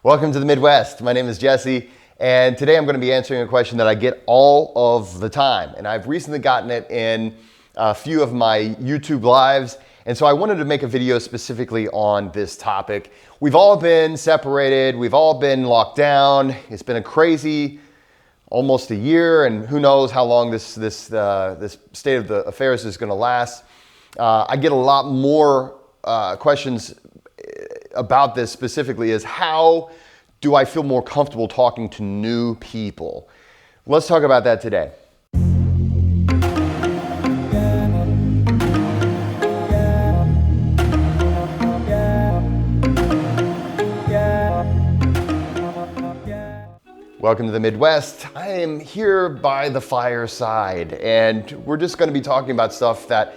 Welcome to the Midwest. My name is Jesse, and today I'm going to be answering a question that I get all of the time. And I've recently gotten it in a few of my YouTube lives, and so I wanted to make a video specifically on this topic. We've all been separated, we've all been locked down. It's been a crazy almost a year, and who knows how long this state of the affairs is going to last. I get a lot more questions about this specifically, is how do I feel more comfortable talking to new people? Let's talk about that today. Welcome to the Midwest. I am here by the fireside, and we're just going to be talking about stuff that,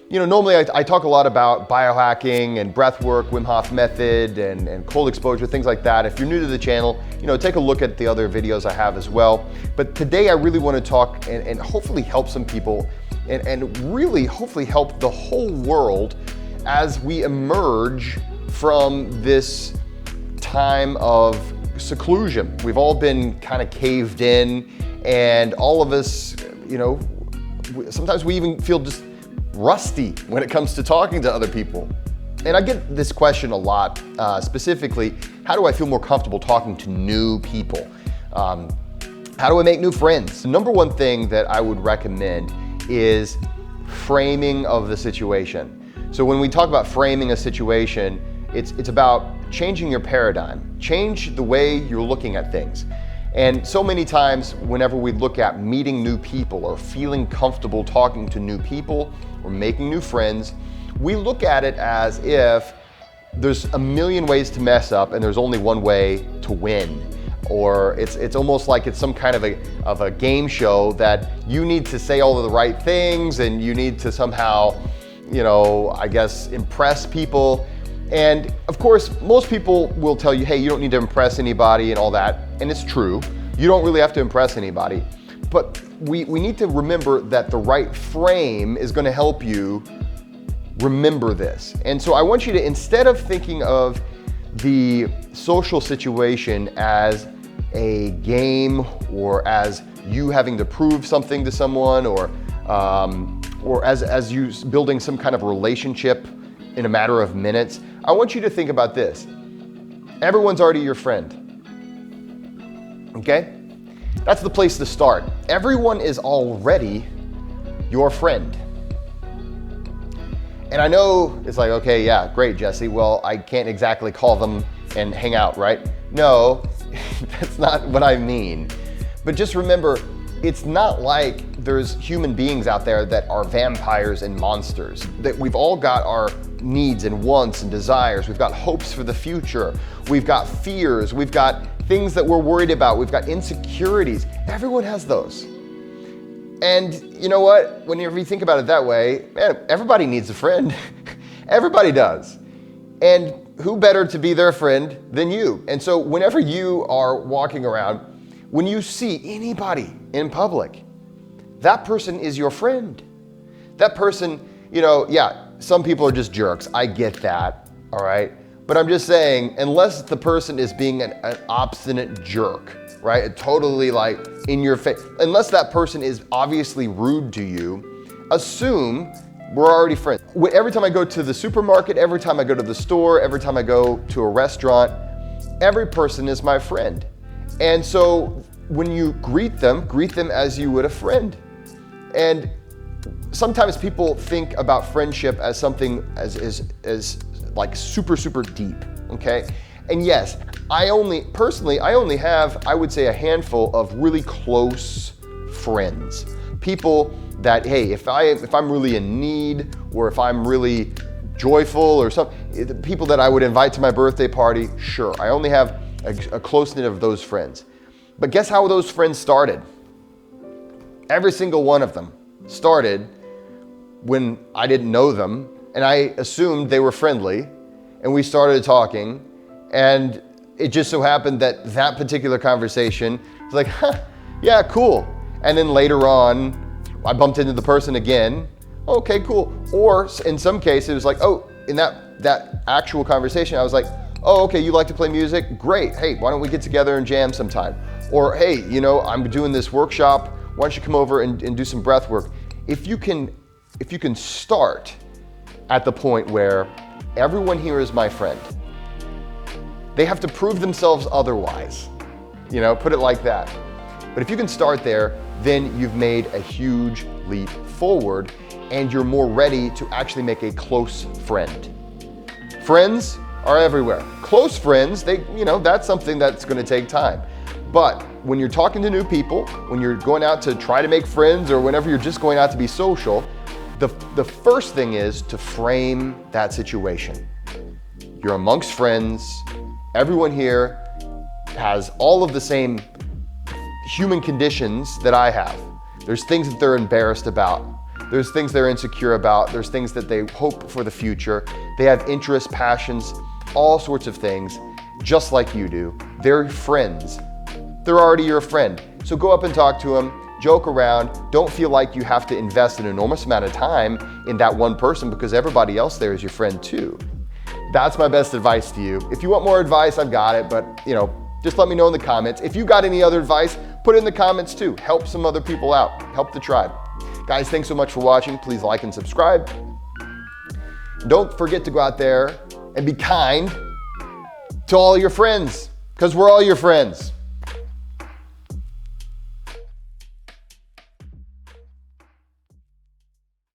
normally I talk a lot about biohacking and breathwork, Wim Hof method, and cold exposure, things like that. If you're new to the channel, take a look at the other videos I have as well. But today I really want to talk and hopefully help some people and really hopefully help the whole world as we emerge from this time of seclusion. We've all been kind of caved in, and all of us, sometimes we even feel just rusty when it comes to talking to other people. And I get this question a lot, specifically, how do I feel more comfortable talking to new people? How do I make new friends? The number one thing that I would recommend is framing of the situation. So when we talk about framing a situation, it's about changing your paradigm, change the way you're looking at things. And so many times, whenever we look at meeting new people or feeling comfortable talking to new people or making new friends, we look at it as if there's a million ways to mess up and there's only one way to win. Or it's almost like it's some kind of a game show that you need to say all of the right things and you need to somehow, impress people. And of course, most people will tell you, hey, you don't need to impress anybody and all that. And it's true. You don't really have to impress anybody. But we need to remember that the right frame is going to help you remember this. And so I want you to, instead of thinking of the social situation as a game or as you having to prove something to someone or as you building some kind of relationship in a matter of minutes, I want you to think about this. Everyone's already your friend. Okay? That's the place to start. Everyone is already your friend. And I know it's like, okay, yeah, great, Jesse. Well, I can't exactly call them and hang out, right? No, that's not what I mean. But just remember, it's not like there's human beings out there that are vampires and monsters. That we've all got our needs and wants and desires. We've got hopes for the future. We've got fears. We've got things that we're worried about. We've got insecurities. Everyone has those. And you know what? Whenever you think about it that way, man, everybody needs a friend. Everybody does. And who better to be their friend than you? And so whenever you are walking around, when you see anybody in public, that person is your friend. That person, some people are just jerks. I get that, all right? But I'm just saying, unless the person is being an obstinate jerk, right? Totally like in your face, unless that person is obviously rude to you, assume we're already friends. Every time I go to the supermarket, every time I go to the store, every time I go to a restaurant, every person is my friend. And so when you greet them as you would a friend. And sometimes people think about friendship as something as like super, super deep, okay? And yes, I only have, I would say, a handful of really close friends. People that, hey, if I'm really in need or if I'm really joyful or something, people that I would invite to my birthday party, sure. I only have a close knit of those friends. But guess how those friends started? Every single one of them started when I didn't know them and I assumed they were friendly and we started talking, and it just so happened that that particular conversation was like, yeah, cool. And then later on, I bumped into the person again. Okay, cool. Or in some cases, it was like, oh, in that actual conversation, I was like, Oh, okay, you like to play music? Great. Hey, why don't we get together and jam sometime? Or, hey, you know, I'm doing this workshop. Why don't you come over and do some breath work? If you can start at the point where everyone here is my friend, they have to prove themselves otherwise. You know, put it like that. But if you can start there, then you've made a huge leap forward and you're more ready to actually make a close friend. Friends are everywhere. Close friends, that's something that's going to take time. But when you're talking to new people, when you're going out to try to make friends, or whenever you're just going out to be social, the first thing is to frame that situation. You're amongst friends. Everyone here has all of the same human conditions that I have. There's things that they're embarrassed about. There's things they're insecure about. There's things that they hope for the future. They have interests, passions, all sorts of things, just like you do. They're friends. They're already your friend. So go up and talk to them, joke around. Don't feel like you have to invest an enormous amount of time in that one person because everybody else there is your friend too. That's my best advice to you. If you want more advice, I've got it, but just let me know in the comments. If you got any other advice, put it in the comments too. Help some other people out. Help the tribe. Guys, thanks so much for watching. Please like and subscribe. Don't forget to go out there and be kind to all your friends, because we're all your friends.